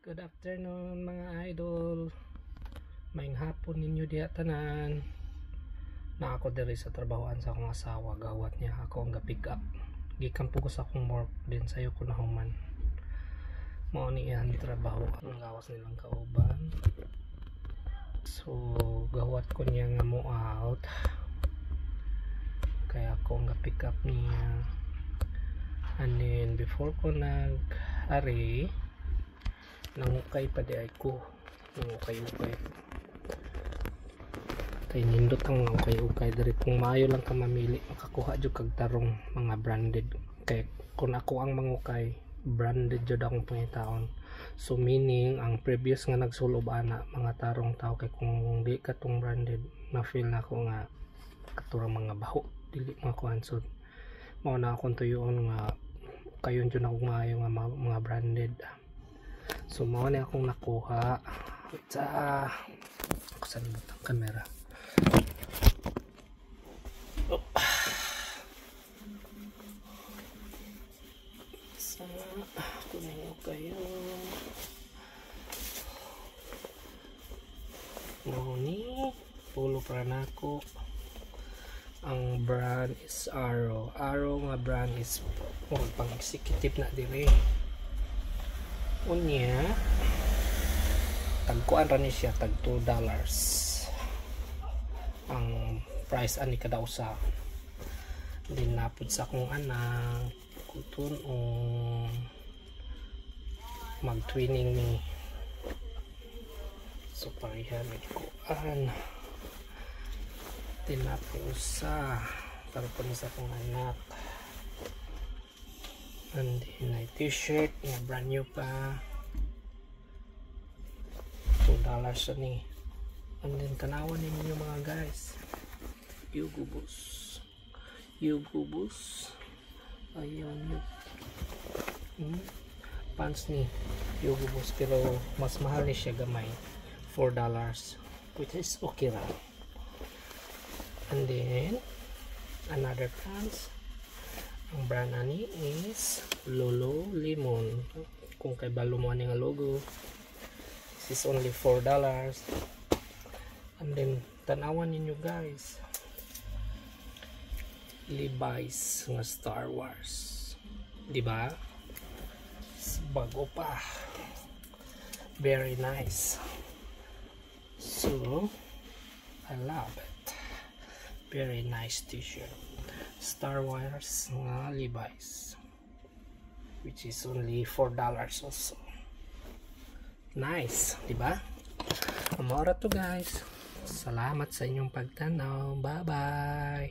Good afternoon mga idol. Maayong hapon ninyo diha tanan. Na ako diri sa trabahoan sa akong asawa, gawat niya ako ang ga-pick up. Gikan po ko sa akong work din sayo ko na human. Mao ni iyan trabaho ang gawas nilang kauban. So gawat ko niya nga mo out. Kaya ako ang ga-pick up niya. And then before ko nag-ari, nangukay pa di ay ko, nangukay-ukay kay nindot ang ukay-ukay dari kung maayo lang ka mamili makakuha jud kag tarong mga branded. Kay kung ako ang mangukay, branded jud akong pangitaon. So meaning ang previous nga nagsulob ana mga tarong tao, kay kung di katong branded na feel na ko nga katurang mga baho dili mga kuansod. Mao na akong tuyoon nga kayon jud ako maayo nga mga branded. So mao na akong nakuha sa ako sa ang camera. Sa kunin kayo mao ni pulo para nako. Ang brand is Arrow. Arrow nga brand is pang executive na dire. Unya tagkuan ra ni siya tag $2 ang price ani kada usa. Din napud sa akong anak kuton mag twinning ni, so parihan kuan din napud usa para po sa akong anak. And then ay t-shirt nga brand new pa, $2 ni. And then tanawan ninyo mga guys, Yugubus ayun yung pants ni Yugubus, pero mas mahal ni siya gamay, $4, which is okay ra. And then another pants, ang brand ani is Lululemon. Kung kay balo mo ani nga logo, this is only $4. And then tanawan ninyo guys, Levi's nga Star Wars, di ba? Bago pa, very nice. So I love it, very nice t-shirt, Star Wars nga Levi's, which is only $4 also. Nice, di ba? Amora to guys. Salamat sa inyong pagtanaw. Bye bye.